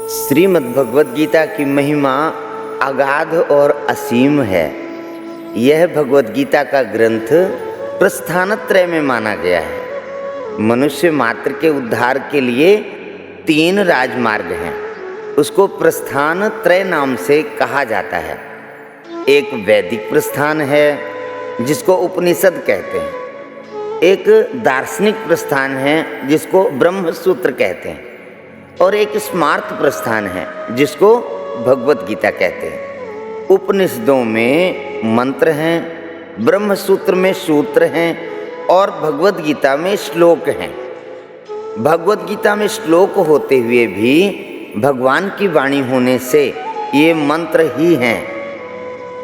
श्रीमद् भगवद गीता की महिमा अगाध और असीम है। यह भगवद गीता का ग्रंथ प्रस्थानत्रय में माना गया है। मनुष्य मात्र के उद्धार के लिए 3 राजमार्ग हैं। उसको प्रस्थानत्रय नाम से कहा जाता है। एक वैदिक प्रस्थान है जिसको उपनिषद कहते हैं, एक दार्शनिक प्रस्थान है जिसको ब्रह्म सूत्र कहते हैं, और एक स्मार्त प्रस्थान है जिसको भगवद गीता कहते हैं। उपनिषदों में मंत्र हैं, ब्रह्म सूत्र में सूत्र हैं और भगवद गीता में श्लोक हैं। भगवद गीता में श्लोक होते हुए भी भगवान की वाणी होने से ये मंत्र ही हैं।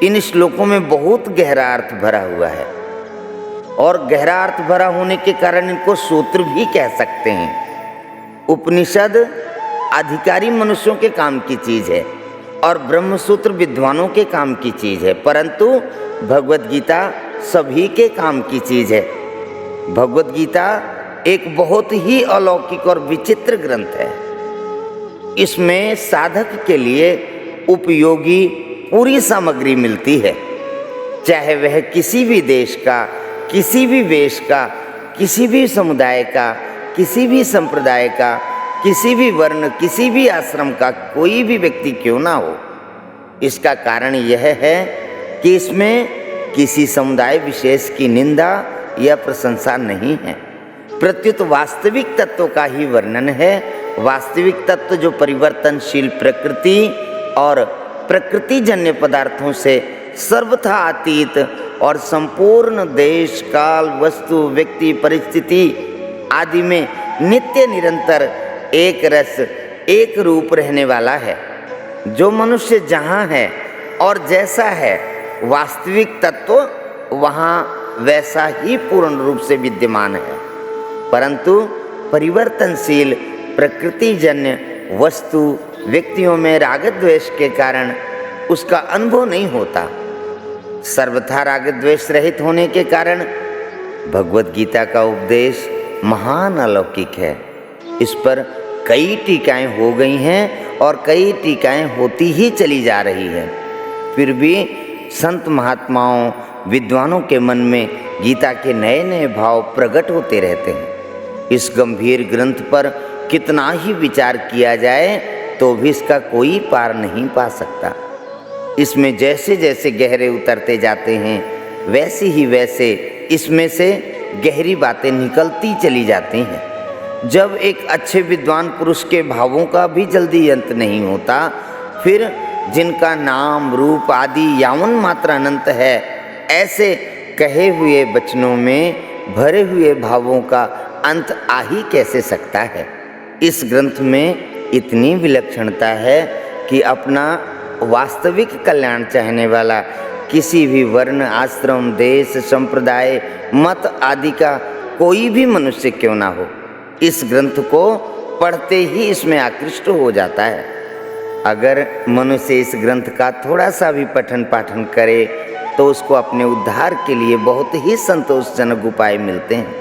इन श्लोकों में बहुत गहरा अर्थ भरा हुआ है और गहरा अर्थ भरा होने के कारण इनको सूत्र भी कह सकते हैं। उपनिषद अधिकारी मनुष्यों के काम की चीज़ है और ब्रह्मसूत्र विद्वानों के काम की चीज़ है, परंतु भगवद गीता सभी के काम की चीज़ है। भगवद गीता एक बहुत ही अलौकिक और विचित्र ग्रंथ है। इसमें साधक के लिए उपयोगी पूरी सामग्री मिलती है, चाहे वह किसी भी देश का, किसी भी वेश का, किसी भी समुदाय का, किसी भी संप्रदाय का, किसी भी वर्ण, किसी भी आश्रम का कोई भी व्यक्ति क्यों ना हो। इसका कारण यह है कि इसमें किसी समुदाय विशेष की निंदा या प्रशंसा नहीं है, प्रत्युत वास्तविक तत्व का ही वर्णन है। वास्तविक तत्व जो परिवर्तनशील प्रकृति और प्रकृतिजन्य पदार्थों से सर्वथा अतीत और संपूर्ण देश, काल, वस्तु, व्यक्ति, परिस्थिति आदि में नित्य निरंतर एक रस, एक रूप रहने वाला है। जो मनुष्य जहाँ है और जैसा है, वास्तविक तत्व वहाँ वैसा ही पूर्ण रूप से विद्यमान है, परंतु परिवर्तनशील प्रकृतिजन्य वस्तु व्यक्तियों में राग द्वेष के कारण उसका अनुभव नहीं होता। सर्वथा राग द्वेष रहित होने के कारण भगवद गीता का उपदेश महान अलौकिक है। इस पर कई टीकाएं हो गई हैं और कई टीकाएं होती ही चली जा रही है। फिर भी संत महात्माओं, विद्वानों के मन में गीता के नए नए भाव प्रकट होते रहते हैं। इस गंभीर ग्रंथ पर कितना ही विचार किया जाए तो भी इसका कोई पार नहीं पा सकता। इसमें जैसे जैसे गहरे उतरते जाते हैं वैसे ही वैसे इसमें से गहरी बातें निकलती चली जाती हैं। जब एक अच्छे विद्वान पुरुष के भावों का भी जल्दी अंत नहीं होता, फिर जिनका नाम, रूप आदि यावन मात्र अनंत है, ऐसे कहे हुए वचनों में भरे हुए भावों का अंत आ ही कैसे सकता है। इस ग्रंथ में इतनी विलक्षणता है कि अपना वास्तविक कल्याण चाहने वाला किसी भी वर्ण, आश्रम, देश, संप्रदाय, मत आदि का कोई भी मनुष्य क्यों ना हो, इस ग्रंथ को पढ़ते ही इसमें आकृष्ट हो जाता है। अगर मनुष्य इस ग्रंथ का थोड़ा सा भी पठन पाठन करे तो उसको अपने उद्धार के लिए बहुत ही संतोषजनक उपाय मिलते हैं।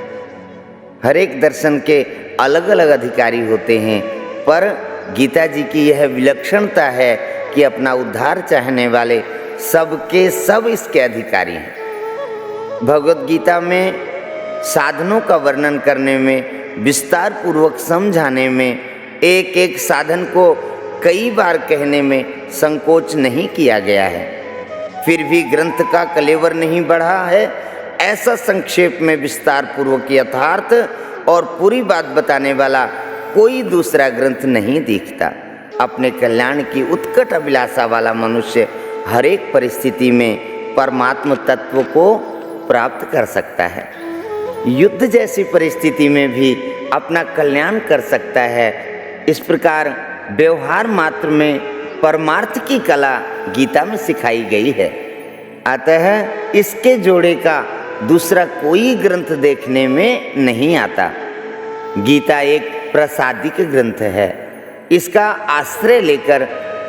हर एक दर्शन के अलग अलग अधिकारी होते हैं, पर गीता जी की यह विलक्षणता है कि अपना उद्धार चाहने वाले सबके सब इसके अधिकारी हैं। भगवद गीता में साधनों का वर्णन करने में, विस्तार पूर्वक समझाने में, एक एक साधन को कई बार कहने में संकोच नहीं किया गया है। फिर भी ग्रंथ का कलेवर नहीं बढ़ा है। ऐसा संक्षेप में विस्तार पूर्वक यथार्थ और पूरी बात बताने वाला कोई दूसरा ग्रंथ नहीं दिखता। अपने कल्याण की उत्कट अभिलाषा वाला मनुष्य हर एक परिस्थिति में परमात्म तत्व को प्राप्त कर सकता है। युद्ध जैसी परिस्थिति में भी अपना कल्याण कर सकता है। इस प्रकार व्यवहार मात्र में परमार्थ की कला गीता में सिखाई गई है। अतः इसके जोड़े का दूसरा कोई ग्रंथ देखने में नहीं आता। गीता एक प्रसादिक ग्रंथ है। इसका आश्रय लेकर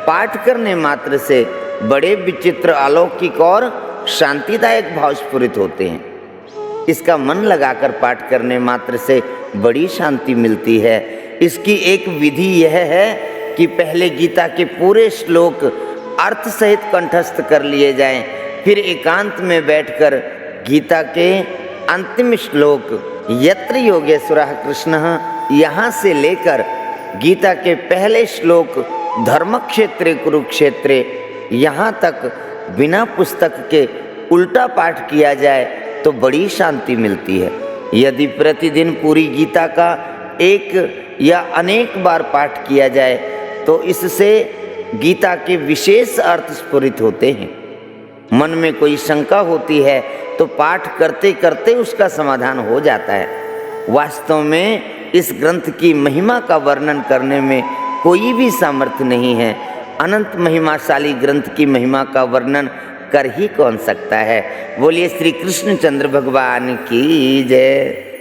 पाठ करने मात्र से बड़े विचित्र, अलौकिक और शांतिदायक भाव स्फुरित होते हैं। इसका मन लगाकर पाठ करने मात्र से बड़ी शांति मिलती है। इसकी एक विधि यह है कि पहले गीता के पूरे श्लोक अर्थ सहित कंठस्थ कर लिए जाएं, फिर एकांत में बैठकर गीता के अंतिम श्लोक यत्र योगेश्वरः कृष्णः यहाँ से लेकर गीता के पहले श्लोक धर्मक्षेत्रे कुरुक्षेत्रे यहाँ तक बिना पुस्तक के उल्टा पाठ किया जाए तो बड़ी शांति मिलती है। यदि प्रतिदिन पूरी गीता का एक या अनेक बार पाठ किया जाए तो इससे गीता के विशेष अर्थ स्फुरित होते हैं। मन में कोई शंका होती है तो पाठ करते करते उसका समाधान हो जाता है। वास्तव में इस ग्रंथ की महिमा का वर्णन करने में कोई भी सामर्थ्य नहीं है। अनंत महिमाशाली ग्रंथ की महिमा का वर्णन कर ही कौन सकता है। बोलिए श्री कृष्णचंद्र भगवान की जय।